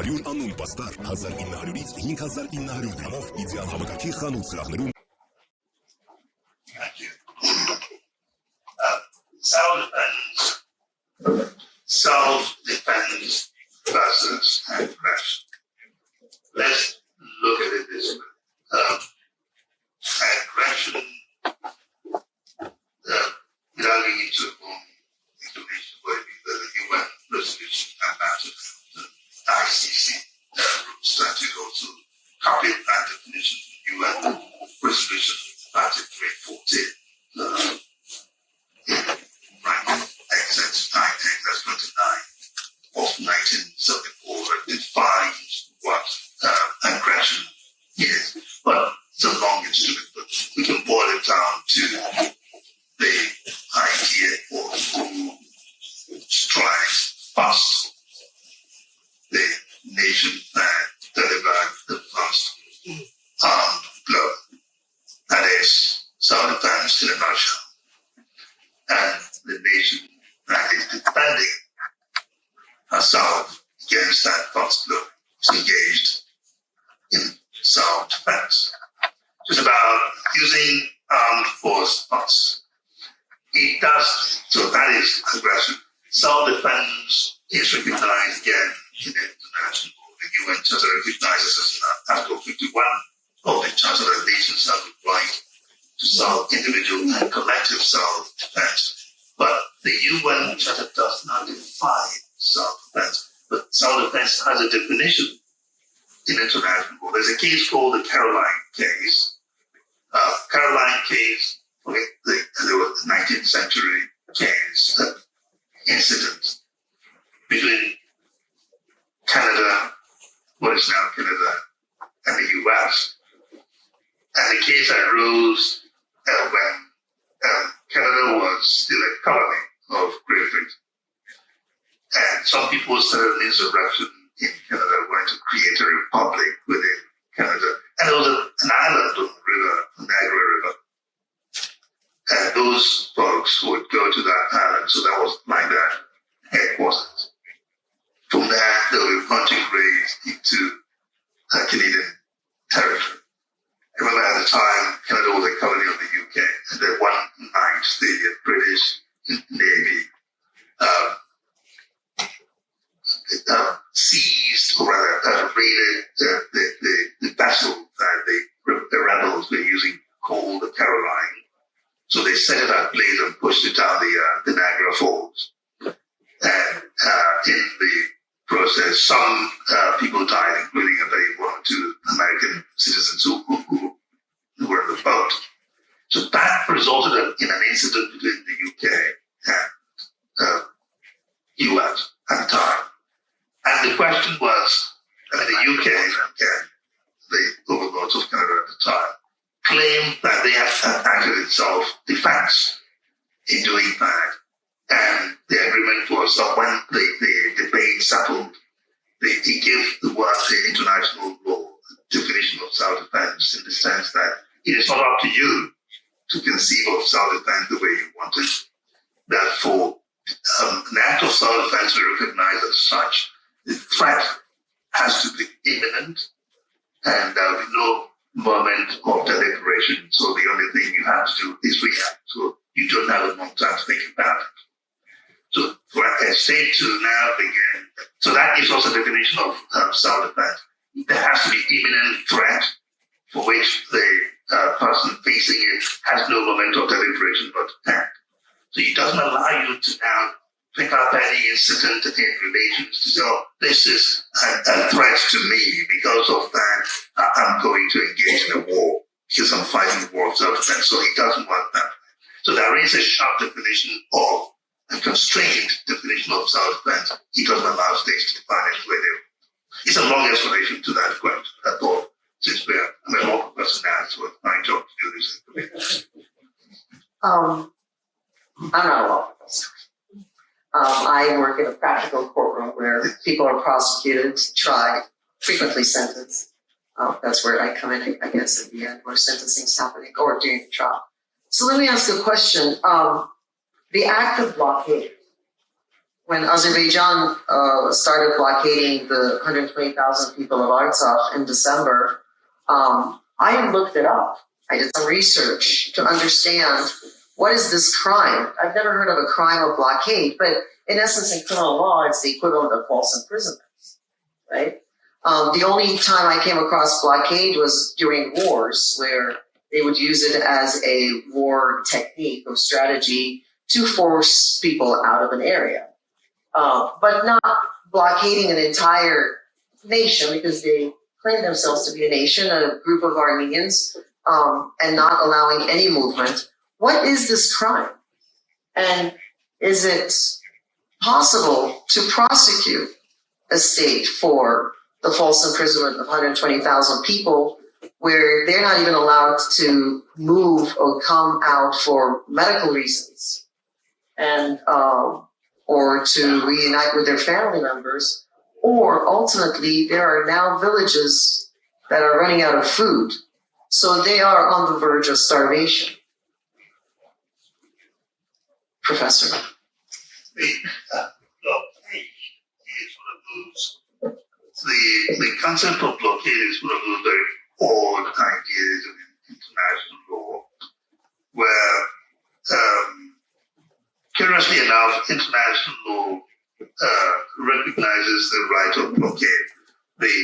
Արյուն անուն պաստար 1900-ից 5900 դրամով իդեալ համակարգի խանութ սրահներում Self-defense versus aggression. Let's look at it this way. Aggression, without getting into a long explanation, would be the UN resolution ambassador, the ICC rules that you also copy that definition from UN resolution 5314. Right, XX 29 of 1974 defines what aggression is, but it's a long instrument, but we can boil it down to the idea of who strikes first, the nation that delivered the first armed blow, that is self-defense in a nutshell, and the nation that is defending herself against that first blow is engaged in self-defense. It's about using armed force first. It does, so that is aggression. Self-defense is recognized again in the international law. The UN Charter recognizes as Article 51 of the Charter of Nations have the right to individual and collective self-defense. But the UN Charter does not define self-defense. But self-defense has a definition in international law. There's a case called the Caroline case. Caroline case, okay, the 19th century case, incident between Canada, what is now Canada, and the US. And the case arose when Canada was still a colony of Great Britain. And some people started an insurrection in Canada, wanting to create a republic within Canada. And there was an island on the river, the Niagara River. And those folks would go to that island, so that was like their headquarters. From there, they were integrated into Canadian territory. I remember at the time, Canada was a colony of the UK, and then one night the British Navy seized, or rather raided the vessel that the rebels were using called the Caroline. So they set it ablaze and pushed it down the Niagara Falls. And in the process, some people died, including a very one or two American citizens who were in the boat. So that resulted in an incident between the UK and US at the time. And the question was, the UK, again, the overlords of Canada at the time, claimed that they had acted in self-defense in doing that. And the agreement was that when the debate settled, they gave the international law definition of self-defense in the sense that it is not up to you to conceive of self-defense the way you want it. Therefore, an act of self-defense we recognize as such. The threat has to be imminent, and there will be no moment of deliberation. So the only thing you have to do is react. So you don't have a long time to think about it. So for a state to now begin, so that gives us a definition of self-defense. There has to be imminent threat for which the person facing it has no moment of deliberation but act. So it doesn't allow you to now pick up any incident in relations to say, oh, this is a threat to me. Because of that, I'm going to engage in a war because I'm fighting a war of self-defense. So he doesn't want that. So there is a sharp definition of a constrained definition of self-defense. He doesn't allow states to define it the way they want. It's a long explanation to that question. I thought, since I'm a law professor now, so it's my job to do this. I'm not a law professor. I work in a practical courtroom where people are prosecuted, tried, frequently sentenced. That's where I come in, I guess, at the end where sentencing's happening or during the trial. So let me ask a question. The act of blockade, when Azerbaijan started blockading the 120,000 people of Artsakh in December, I looked it up. I did some research to understand what is this crime. I've never heard of a crime of blockade, but in essence, in criminal law, it's the equivalent of false imprisonment, right? The only time I came across blockade was during wars, where they would use it as a war technique or strategy to force people out of an area. But not blockading an entire nation, because they claim themselves to be a nation, a group of Armenians, and not allowing any movement. What is this crime? And is it possible to prosecute a state for the false imprisonment of 120,000 people, where they're not even allowed to move or come out for medical reasons, and or to reunite with their family members, or ultimately there are now villages that are running out of food, so they are on the verge of starvation. Professor. The concept of blockade is one of those very old ideas in international law, where, curiously enough, international law recognizes the right of blockade. The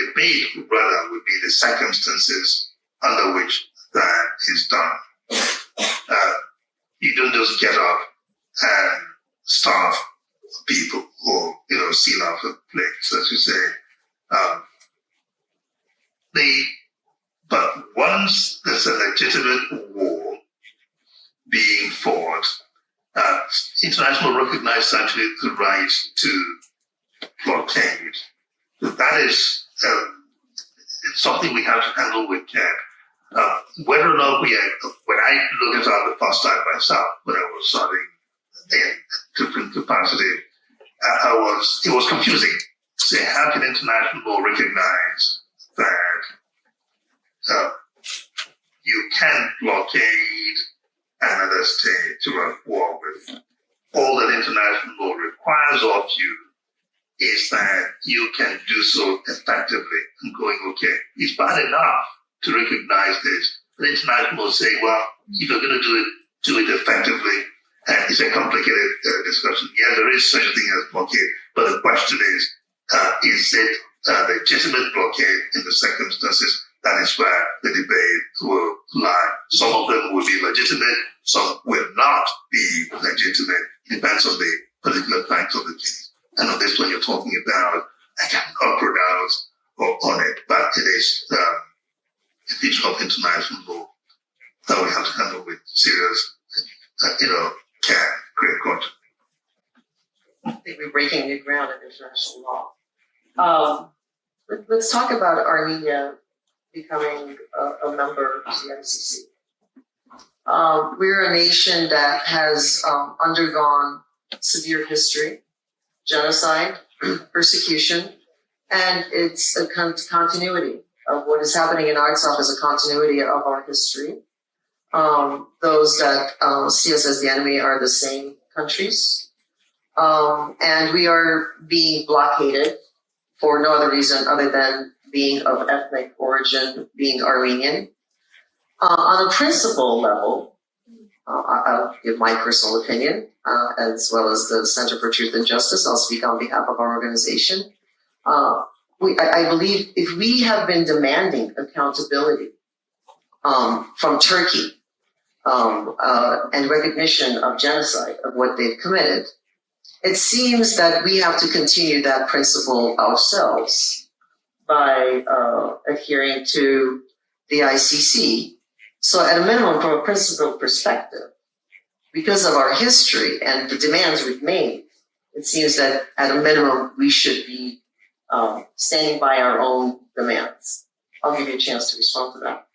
debate, rather, would be the circumstances under which that is done. You don't just get up and starve people or, seal off the plates, as you say. But once there's a legitimate war being fought, international recognizes actually the right to blockade. So that is it's something we have to handle with care. Whether or not when I looked at it the first time myself, when I was studying in different capacity, it was confusing. Say, how can international law recognize that you can blockade another state to a war with? All that international law requires of you is that you can do so effectively and going, okay, it's bad enough to recognize this. But international law say, well, if you're going to do it effectively. And it's a complicated discussion. Yeah, there is such a thing as blockade, but the question is it legitimate blockade in the circumstances? That is where the debate will lie. Some of them will be legitimate, some will not be legitimate. It depends on the particular facts of the case. And on this one you're talking about, I cannot pronounce on it, but it is a feature of international law that we have to handle with serious, care, great God. I think we're breaking new ground in international law. Let's talk about Armenia becoming a member of the MCC. We're a nation that has undergone severe history, genocide, persecution, and it's a continuity of what is happening in Artsakh is a continuity of our history. Those that see us as the enemy are the same countries. And we are being blockaded for no other reason other than being of ethnic origin, being Armenian. On a principle level, I'll give my personal opinion, as well as the Center for Truth and Justice. I'll speak on behalf of our organization. I believe if we have been demanding accountability from Turkey and recognition of genocide, of what they've committed, it seems that we have to continue that principle ourselves by adhering to the ICC. So at a minimum, from a principle perspective, because of our history and the demands we've made, it seems that at a minimum, we should be standing by our own demands. I'll give you a chance to respond to that.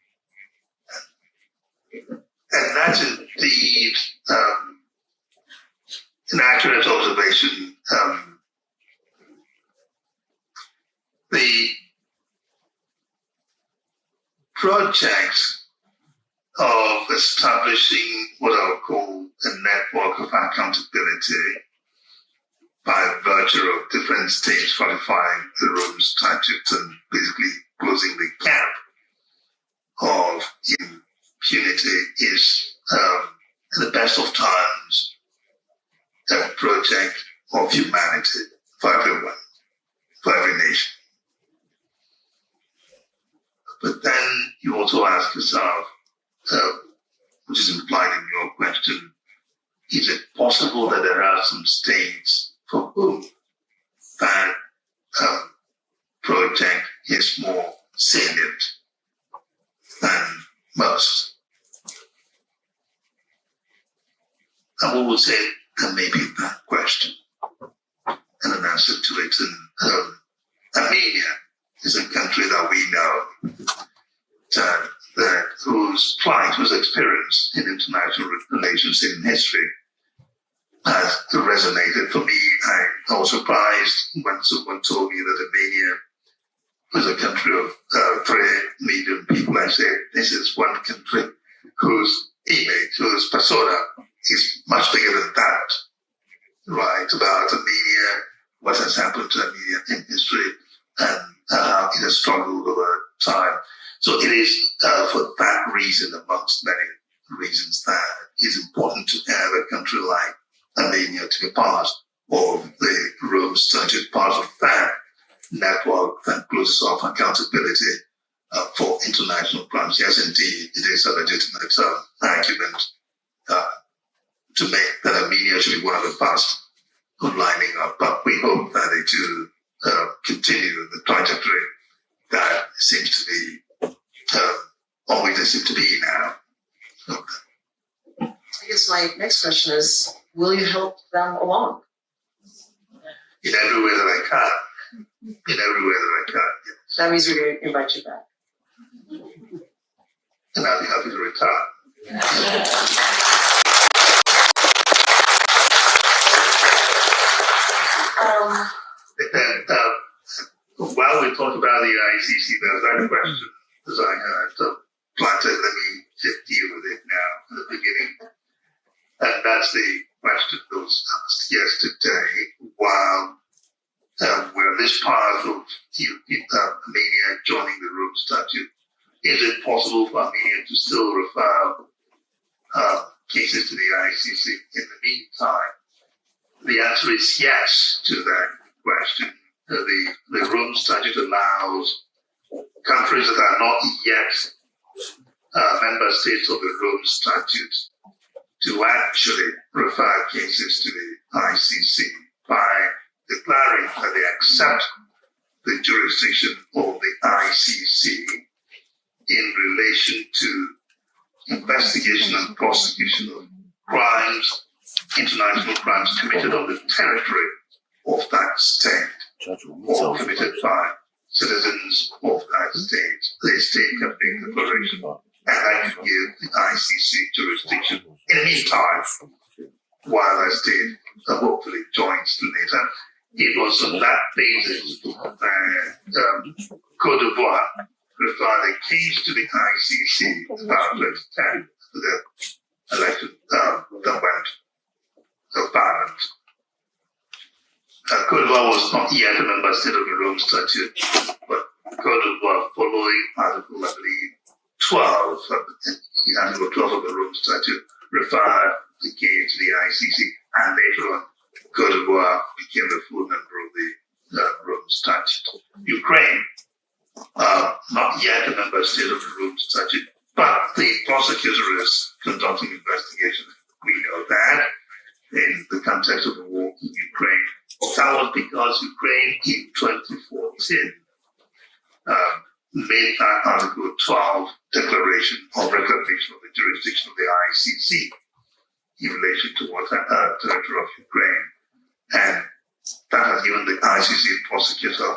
And that's indeed an accurate observation. The project of establishing what I would call a network of accountability by virtue of different states ratifying the Rome Statute and basically closing the gap of impunity is, in the best of times, a project of humanity for everyone, for every nation. But then you also ask yourself, which is implied in your question, is it possible that there are some states for whom that project is more salient than most? And we will say there may be that question and an answer to it. And Armenia is a country that we know that whose plight, whose experience in international relations in history has resonated. For me, I was surprised when someone told me that Armenia was a country of 3 million people. I said, this is one country whose image, whose persona is much bigger than that. Right, about Armenia, what has happened to Armenia in history, and how it has struggled over time. So it is for that reason, amongst many reasons, that it's important to have a country like Armenia to be part of the Rome Statute, part of that network that closes off accountability for international crimes. Yes, indeed, it is a legitimate argument to make that Armenia should be one of the first of lining up, but we hope that they do continue the trajectory that seems to be always they seem to be now. I guess my next question is, will you help them along? In every way that I can. In every way that I can, yes. That means we're going to invite you back. And I'll be happy to return. While we talk about the ICC, there's that question as I had planted. Let me just deal with it now at the beginning. And that's the question that was asked yesterday. While we're this part of Armenia joining the Rome Statute, is it possible for Armenia to still refer cases to the ICC in the meantime? The answer is yes to that question. The Rome Statute allows countries that are not yet member states of the Rome Statute to actually refer cases to the ICC by declaring that they accept the jurisdiction of the ICC in relation to investigation and prosecution of crimes, international crimes committed on the territory of that state or committed by citizens of that state. The state can make a declaration and that can give the ICC jurisdiction in the meantime while the state hopefully joins later. It was on that basis that Côte d'Ivoire referred a case to the ICC about 2010 to the election that went violent. Côte d'Ivoire was not yet a member state of the Rome Statute, but Côte d'Ivoire, following Article, I believe, 12, Article 12 of the Rome Statute, referred the case to the ICC, and later on, Côte d'Ivoire became a full member of the Rome Statute. Ukraine, not yet a member state of the Rome Statute, but the prosecutor is conducting investigations. We know that in the context of the war in Ukraine. That was because Ukraine in 2014 made that Article 12 declaration of recognition of the jurisdiction of the ICC in relation to what territory of Ukraine. And that has given the ICC prosecutor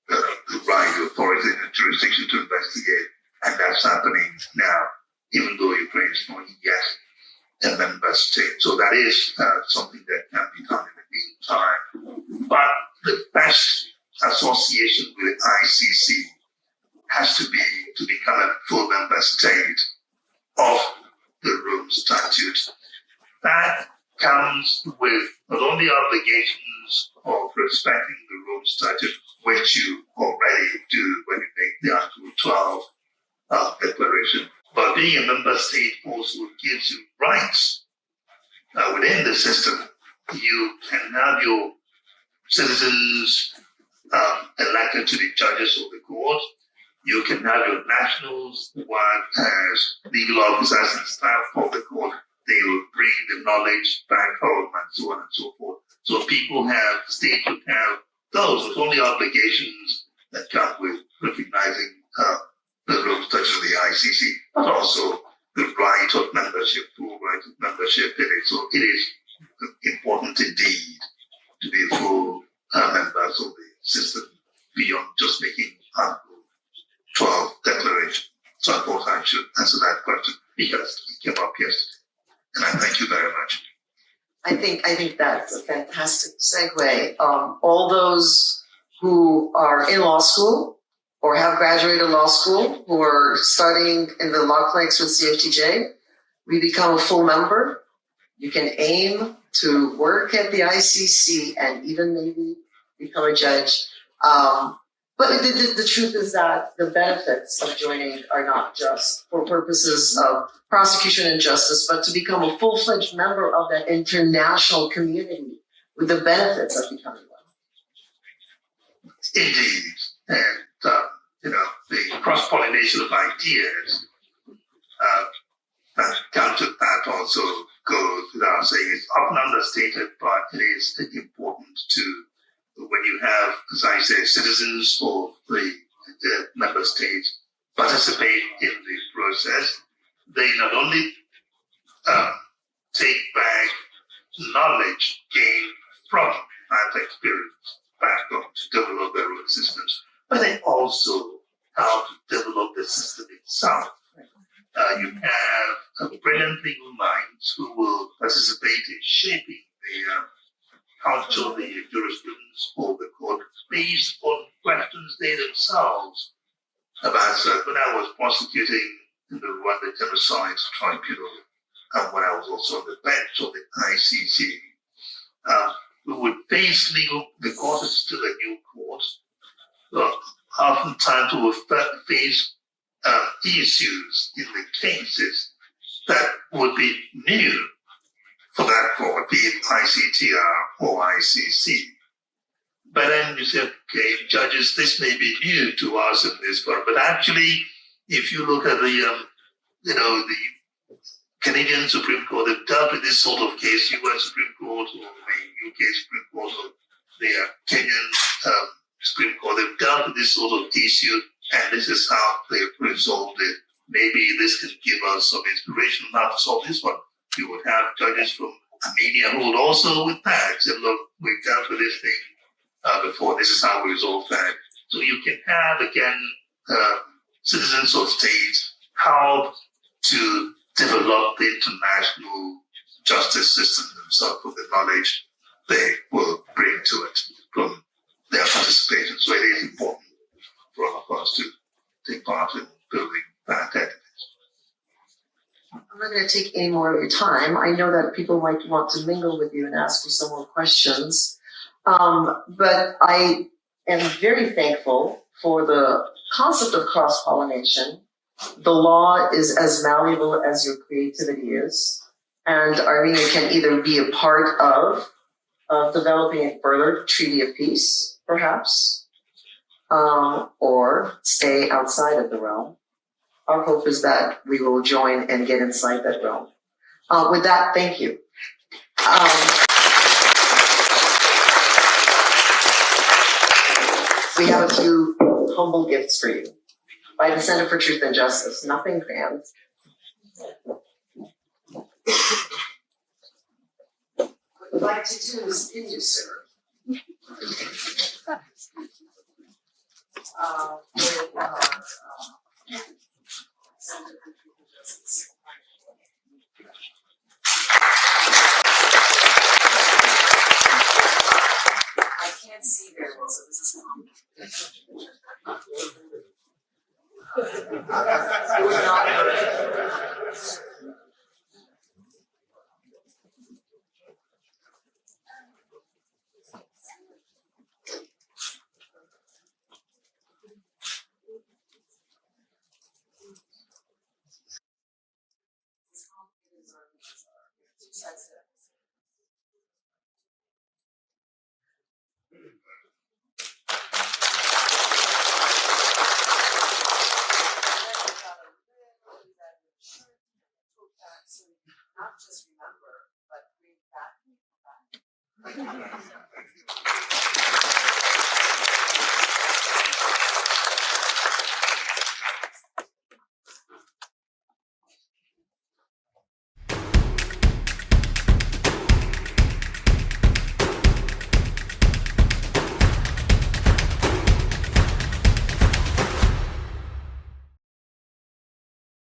the right, the authority, and the jurisdiction to investigate. And that's happening now, even though Ukraine is not yet a member state. So that is something that can be done in the meantime. But the best association with the ICC has to be to become a full member state of the Rome Statute. That comes with not only obligations of respecting the Rome Statute, which you already do when you make the Article 12 declaration, but being a member state also gives you rights within the system. You can have your citizens elected to be judges of the court. You can have your nationals work as legal officers and staff of the court. They will bring the knowledge back home and so on and so forth. So people have, states would have those with only obligations that come with recognizing the Rome Statute of the ICC, but also the right of membership, full right of membership in it. So it is important indeed to be full members of the system beyond just making Article 12 declaration. So I thought I should answer that question because it came up yesterday. And I thank you very much. I think that's a fantastic segue. All those who are in law school or have graduated law school who are starting in the law clinics with CFTJ, we become a full member. You can aim to work at the ICC and even maybe become a judge. But the truth is that the benefits of joining are not just for purposes of prosecution and justice, but to become a full-fledged member of that international community with the benefits of becoming one. Indeed. And, the cross-pollination of ideas that come to that also goes without saying. It's often understated, but it is important to, when you have, as I say, citizens of the member states participate in the process, they not only take back knowledge gained from that experience back on to develop their own systems, but they also how to develop the system itself. You have brilliant legal minds who will participate in shaping the culture, the jurisprudence of the court based on questions they themselves have answered. When I was prosecuting in the Rwanda Genocide Tribunal, and when I was also on the bench of the ICC, we would face the court is still a new court. Oftentimes we would face issues in the cases that would be new for that court, be it ICTR or ICC. But then you say, okay, judges, this may be new to us in this court, but actually, if you look at the Canadian Supreme Court, they've dealt with this sort of case, US Supreme Court or the UK Supreme Court or the Kenyan Supreme Court, they've dealt with this sort of issue, and this is how they've resolved it. Maybe this can give us some inspiration on how to solve this one. You would have judges from Armenia who would also with that say, look, we've dealt with this thing before, this is how we resolve that. So you can have, again, citizens of states help to develop the international justice system themselves with the knowledge they will bring to it from their participation. So it is important for all of us to take part in building that entity. I'm not going to take any more of your time. I know that people might want to mingle with you and ask you some more questions. But I am very thankful for the concept of cross-pollination. The law is as malleable as your creativity is. And Armenia can either be a part of developing a further treaty of peace, perhaps, or stay outside of the realm. Our hope is that we will join and get inside that realm. With that, thank you. We have a few humble gifts for you by the Center for Truth and Justice. Nothing grand. What we'd like to do is pin you, sir. I can't see very well, so this is we're not.